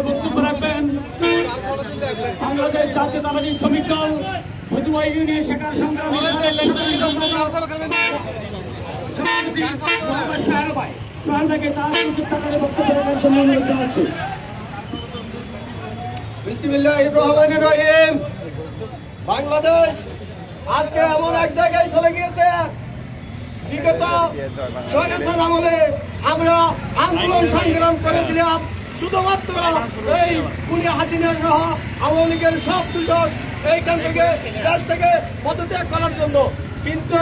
বক্তব্য রাখবেন বাংলাদেশ জাতীয়তাবাদী শ্রমিক দল ফতুয়া ইউনিয়ন শাখার সংগ্রামী সোহান ভাইকে তার বক্তব্য রাখার জন্য অনুরোধ জানাচ্ছি। বিসমিল্লাহির রহমানির রহিম। বাংলাদেশ আজকে এমন এক জায়গায় চলে গিয়েছে, বিগত স্বৈরাচার আমলে আমরা আন্দোলন সংগ্রাম করেছিলাম শুধুমাত্র এই খুনি হাসিনা সহ আওয়ামী লীগের সব দূষণ এইখান থেকে দেশ থেকে পদত্যাগ করার জন্য। কিন্তু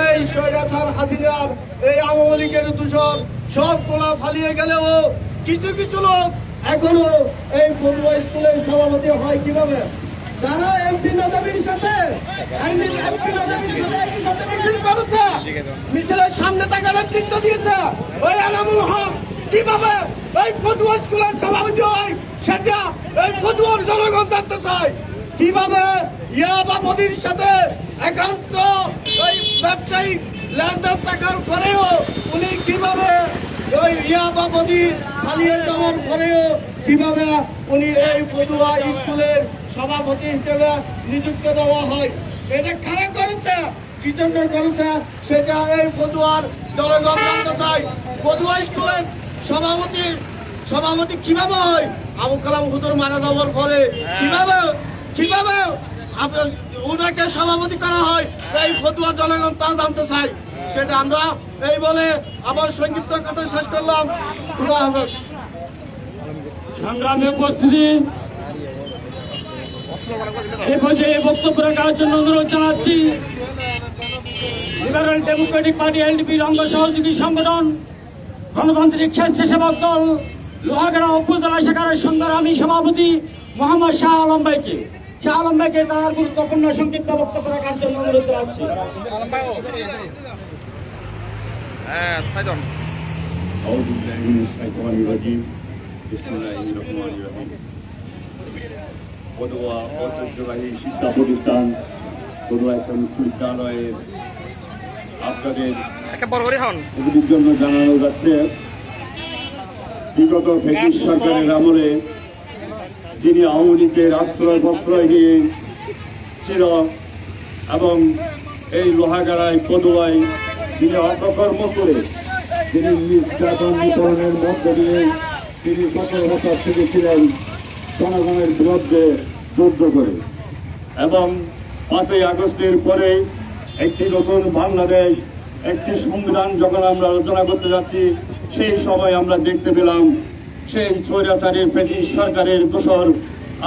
এই স্বৈরাচার হাসিনার এই আওয়ামী লীগের দূষণ সবগুলা ফালিয়ে গেলেও কিছু কিছু লোক এখনো এই ফতুয়া স্কুলের সভাপতি হয় কিভাবে? যারা এমপি নদীর সাথে মিছিল করেছে, মিছিলের সামনে তাকে নেতৃত্ব দিয়েছে ওই এনামুল হক, কিভাবে এই ফতুয়া স্কুলের সভাপতি হয় সেটা এই ফতুয়ার জনগণ জানতে চায়। কিভাবে ইয়াবাবদির সাথে একান্ত ওই ব্যবসায়ী লেনদেন থাকার পরেও উনি কিভাবে ওই ইয়াবাবদি পালিয়ে যাওয়ার পরেও কিভাবে উনি এই ফতুয়া স্কুলের সভাপতি হিসেবে নিযুক্ত দেওয়া হয়? এটা কারা করেছে, কি জন্য করেছে সেটা এই ফতুয়ার জনগণ জানতে চায়। ফতুয়া স্কুলের সভাপতি কিভাবে হয়? আবু কালাম হুজুর মারা যাওয়ার পরে কিভাবে ওনাকে সভাপতি করা হয় এই ফতুয়া জনগণ তা জানতে চাই। সেটা আমরা এই বলে আমার সংক্ষিপ্ত কথা শেষ করলাম। খুদা হাফেজ। সংগ্রামে উপস্থিতি এই পর্যায়ে বক্তব্য রাখার জন্য অনুরোধ জানাচ্ছি লিবারেল ডেমোক্রেটিক পার্টি এলডিপির অঙ্গ সহযোগী সংগঠন গণতান্ত্রিক স্বেচ্ছাসেবক দল লোহাগাড়া উপজেলা শাখার সংগ্রামী সভাপতি মোহাম্মদ শাহ আলম ভাইকে তার গুরুত্বপূর্ণ সংক্ষিপ্ত বক্তব্য রাখার জন্য অনুরোধ জানাচ্ছি। পদুয়া ঐতিহ্যবাহী শিক্ষা প্রতিষ্ঠান পদুয়া বিশ্ববিদ্যালয়ের আপনাদের অভিযোগের জন্য জানানো যাচ্ছে, বিগত ফ্যাসিস্ট সরকারের আমলে যিনি আওয়ামী লীগের আশ্রয় প্রশ্রয় নিয়ে ছিল এবং এই লোহাগাড়ায় পদুয়ায় তিনি অপকর্ম করে তিনি নির্যাতন বিতরণের মধ্য দিয়ে তিনি 17 বছর থেকে ছিলেন জনগণের বিরুদ্ধে যুদ্ধ করে। এবং 5ই আগস্টের পরে একটি নতুন বাংলাদেশ, একটি সংবিধান যখন আমরা আলোচনা করতে যাচ্ছি, সেই সময় আমরা দেখতে পেলাম সেই স্বৈরাচারী ফ্যাসিস্ট সরকারের দোসর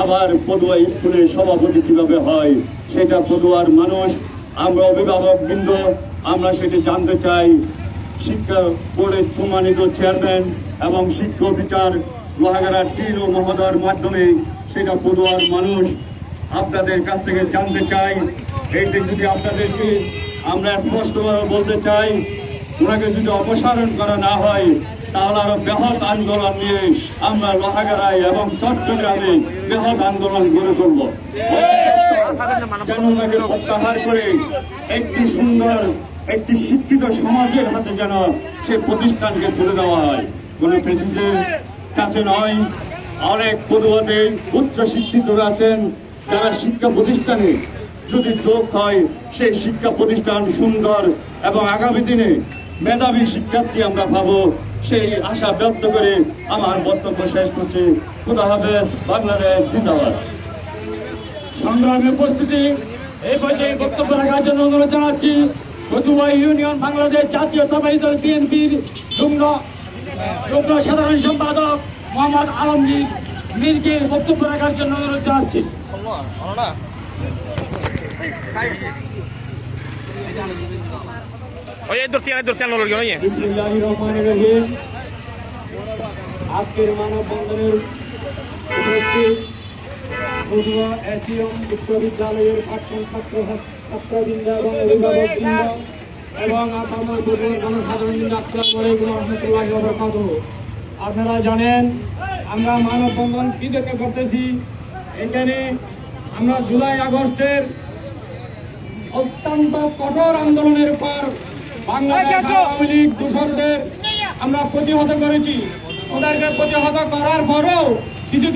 আবার পদুয়া স্কুলের সভাপতি কিভাবে হয় সেটা পদুয়ার মানুষ, আমরা অভিভাবকবৃন্দ আমরা সেটি জানতে চাই। শিক্ষা বোর্ডের সম্মানিত চেয়ারম্যান এবং শিক্ষক বিচার লোহাগাড়ার টিন ও মহোদয়ের মাধ্যমে সেটা পদুয়ার মানুষ আপনাদের কাছ থেকে জানতে চাই। এইটি যদি আপনাদেরকে আমরা স্পষ্টভাবে বলতে চাই, ওনাকে যদি অপসারণ করা না হয় তাহলে আরো বৃহৎ আন্দোলন নিয়ে আমরা লোহাগাড়ায় এবং চট্টগ্রামে বৃহৎ আন্দোলন গড়ে তুলব। যেন ওনাকে প্রত্যাহার করে একটি সুন্দর একটি শিক্ষিত সমাজের হাতে যেন সে প্রতিষ্ঠানকে তুলে দেওয়া হয়, কোন ফ্যাসিস্টের কাছে নয়। অনেক পদুয়াতে উচ্চ শিক্ষিতরা আছেন যারা শিক্ষা প্রতিষ্ঠানে যদি যোগ হয় সেই শিক্ষা প্রতিষ্ঠান সুন্দর এবং আগামী দিনে মেধাবী শিক্ষার্থী আমরা পাবো, সেই আশা ব্যক্ত করে আমার বক্তব্য শেষ করছি। খুদা হাফেজ। বাংলাদেশ জিন্দাবাদ। সংগ্রামে উপস্থিতি এই পর্যায়ে বক্তব্য রাখার জন্য অনুরোধ জানাচ্ছি ফতুয়া ইউনিয়ন বাংলাদেশ জাতীয়তাবাদী দল বিএনপির যুগ্ম সাধারণ সম্পাদক মোহাম্মদ আলমগীর মীরকে বক্তব্য রাখার জন্য অনুরোধ জানাচ্ছি। বিসমিল্লাহির রহমানির রহিম। আজকের মানববন্ধনের উপস্থিত পদুয়া এটিএম বিশ্ববিদ্যালয়ের প্রাক্তন ছাত্রবৃন্দ এবং অভিভাবকবৃন্দ এবং আমার পদুয়ার জনসাধারণ, আসসালামু আলাইকুম ওয়া রাহমাতুল্লাহি ওয়া বারাকাতুহু। আপনারা জানেন আমরা মানববন্ধন কি দেখে করতেছি। এখানে আমরা জুলাই আগস্টের অত্যন্ত কঠোর আন্দোলনের পর বাংলাদেশ আওয়ামী লীগ দূষরদের আমরা প্রতিহত করেছি। ওদেরকে প্রতিহত করার পরেও কিছু